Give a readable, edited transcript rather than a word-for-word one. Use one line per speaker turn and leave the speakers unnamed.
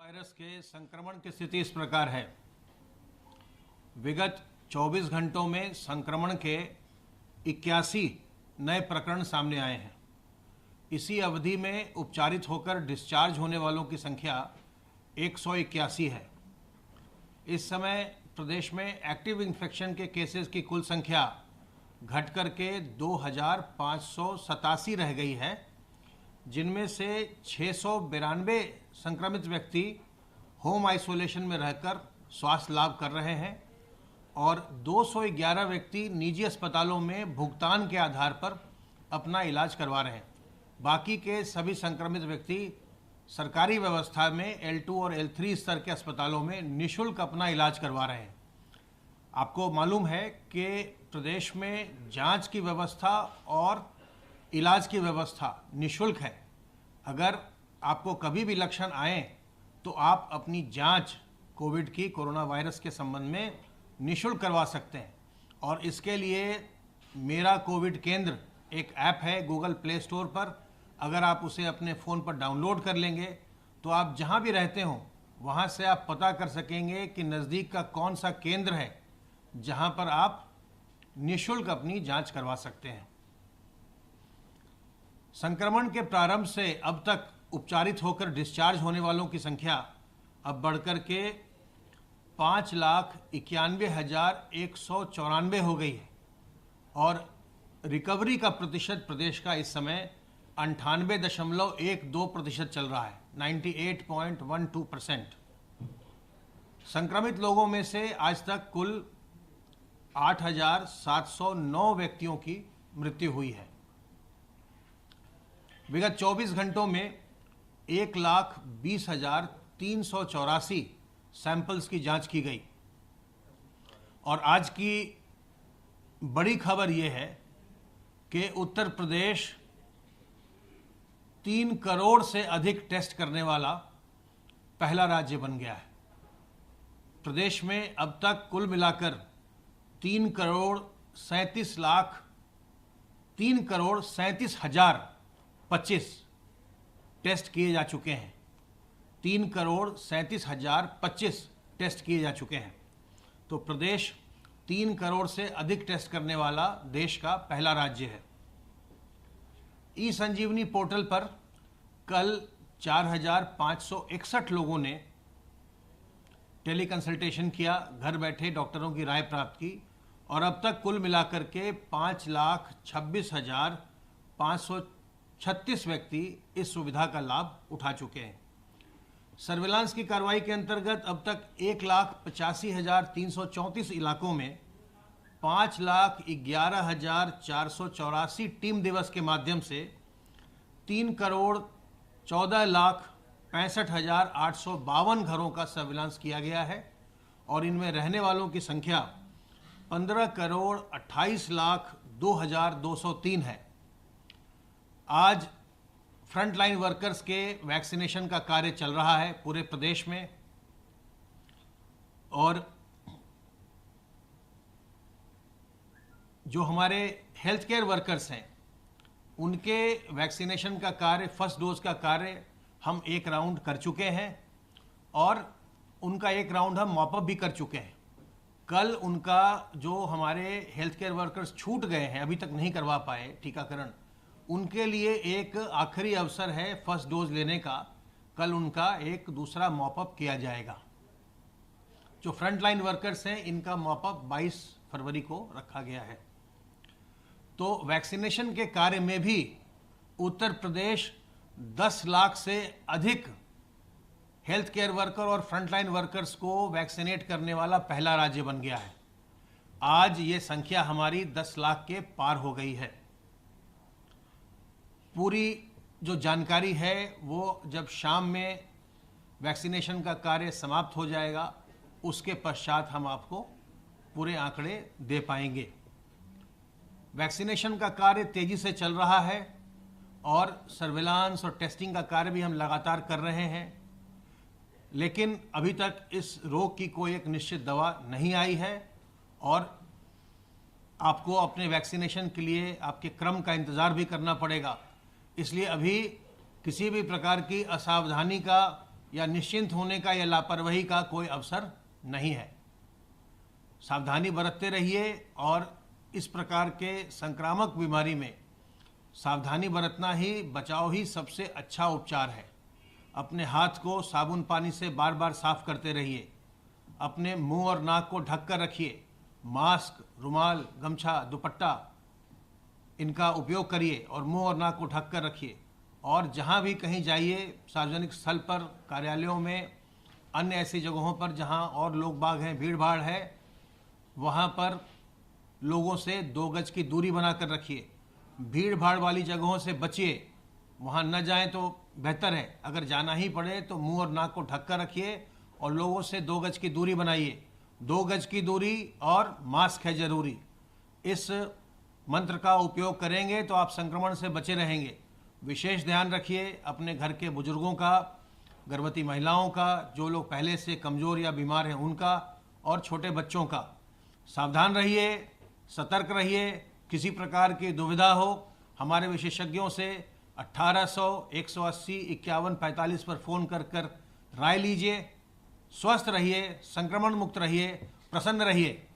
Virus के संक्रमण की स्थिति इस प्रकार है। विगत 24 घंटों में संक्रमण के 81 नए प्रकरण सामने आए हैं। इसी अवधि में उपचारित होकर डिस्चार्ज होने वालों की संख्या 181 है। इस समय प्रदेश में एक्टिव इन्फेक्शन के केसेस की कुल संख्या घट करके 2587 रह गई है, जिनमें से 692 संक्रमित व्यक्ति होम आइसोलेशन में रहकर स्वास्थ्य लाभ कर रहे हैं और 211 व्यक्ति निजी अस्पतालों में भुगतान के आधार पर अपना इलाज करवा रहे हैं। बाकी के सभी संक्रमित व्यक्ति सरकारी व्यवस्था में L2 और L3 स्तर के अस्पतालों में निःशुल्क अपना इलाज करवा रहे हैं। आपको मालूम है कि प्रदेश में जांच की व्यवस्था और इलाज की व्यवस्था निःशुल्क है। अगर आपको कभी भी लक्षण आए तो आप अपनी जांच कोविड की, कोरोना वायरस के संबंध में निःशुल्क करवा सकते हैं। और इसके लिए मेरा कोविड केंद्र एक ऐप है गूगल प्ले स्टोर पर। अगर आप उसे अपने फ़ोन पर डाउनलोड कर लेंगे तो आप जहां भी रहते हों वहां से आप पता कर सकेंगे कि नज़दीक का कौन सा केंद्र है जहां पर आप निःशुल्क अपनी जांच करवा सकते हैं। संक्रमण के प्रारंभ से अब तक उपचारित होकर डिस्चार्ज होने वालों की संख्या अब बढ़कर के 5,91,194 हो गई है और रिकवरी का प्रतिशत प्रदेश का इस समय 98.12% चल रहा है, 98.12%। संक्रमित लोगों में से आज तक कुल 8,709 व्यक्तियों की मृत्यु हुई है। विगत 24 घंटों में 1,20,384 सैंपल्स की जांच की गई और आज की बड़ी खबर यह है कि उत्तर प्रदेश 3 करोड़ से अधिक टेस्ट करने वाला पहला राज्य बन गया है। प्रदेश में अब तक कुल मिलाकर 3,37,025 टेस्ट किए जा चुके हैं। 3,37,025 टेस्ट किए जा चुके हैं। तो प्रदेश 3 करोड़ से अधिक टेस्ट करने वाला देश का पहला राज्य है। ई संजीवनी पोर्टल पर कल 4,561 लोगों ने टेली कंसल्टेशन किया, घर बैठे डॉक्टरों की राय प्राप्त की और अब तक कुल मिलाकर के 5,26,536 व्यक्ति इस सुविधा का लाभ उठा चुके हैं। सर्विलांस की कार्रवाई के अंतर्गत अब तक 1,85,334 इलाकों में 5,11,484 टीम दिवस के माध्यम से 3,14,65,852 घरों का सर्विलांस किया गया है और इनमें रहने वालों की संख्या 15,28,02,203 है। आज फ्रंटलाइन वर्कर्स के वैक्सीनेशन का कार्य चल रहा है पूरे प्रदेश में और जो हमारे हेल्थ केयर वर्कर्स हैं उनके वैक्सीनेशन का कार्य, फर्स्ट डोज का कार्य हम एक राउंड कर चुके हैं और उनका एक राउंड हम मॉपअप भी कर चुके हैं। कल उनका जो हमारे हेल्थ केयर वर्कर्स छूट गए हैं, अभी तक नहीं करवा पाए टीकाकरण, उनके लिए एक आखिरी अवसर है फर्स्ट डोज लेने का। कल उनका एक दूसरा मॉपअप किया जाएगा। जो फ्रंटलाइन वर्कर्स हैं इनका मॉपअप 22 फरवरी को रखा गया है। तो वैक्सीनेशन के कार्य में भी उत्तर प्रदेश 10 लाख से अधिक हेल्थ केयर वर्कर और फ्रंटलाइन वर्कर्स को वैक्सीनेट करने वाला पहला राज्य बन गया है। आज ये संख्या हमारी 10 लाख के पार हो गई है। पूरी जो जानकारी है वो जब शाम में वैक्सीनेशन का कार्य समाप्त हो जाएगा उसके पश्चात हम आपको पूरे आंकड़े दे पाएंगे। वैक्सीनेशन का कार्य तेजी से चल रहा है और सर्विलांस और टेस्टिंग का कार्य भी हम लगातार कर रहे हैं, लेकिन अभी तक इस रोग की कोई एक निश्चित दवा नहीं आई है और आपको अपने वैक्सीनेशन के लिए आपके क्रम का इंतज़ार भी करना पड़ेगा। इसलिए अभी किसी भी प्रकार की असावधानी का या निश्चिंत होने का या लापरवाही का कोई अवसर नहीं है। सावधानी बरतते रहिए और इस प्रकार के संक्रामक बीमारी में सावधानी बरतना ही बचाव ही सबसे अच्छा उपचार है। अपने हाथ को साबुन पानी से बार बार साफ करते रहिए। अपने मुंह और नाक को ढक कर रखिए। मास्क, रुमाल, गमछा, दुपट्टा इनका उपयोग करिए और मुंह और नाक को ढक कर रखिए। और जहाँ भी कहीं जाइए, सार्वजनिक स्थल पर, कार्यालयों में, अन्य ऐसी जगहों पर जहाँ और लोग बाग हैं, भीड़ भाड़ है, वहाँ पर लोगों से 2 गज की दूरी बनाकर रखिए। भीड़ भाड़ वाली जगहों से बचिए, वहाँ न जाएं तो बेहतर है। अगर जाना ही पड़े तो मुंह और नाक को ढक कर रखिए और लोगों से 2 गज की दूरी बनाइए। 2 गज की दूरी और मास्क है जरूरी। इस मंत्र का उपयोग करेंगे तो आप संक्रमण से बचे रहेंगे। विशेष ध्यान रखिए अपने घर के बुजुर्गों का, गर्भवती महिलाओं का, जो लोग पहले से कमज़ोर या बीमार हैं उनका, और छोटे बच्चों का। सावधान रहिए, सतर्क रहिए। किसी प्रकार की दुविधा हो, हमारे विशेषज्ञों से 1800 180 51 45 पर फ़ोन कर राय लीजिए। स्वस्थ रहिए, संक्रमण मुक्त रहिए, प्रसन्न रहिए।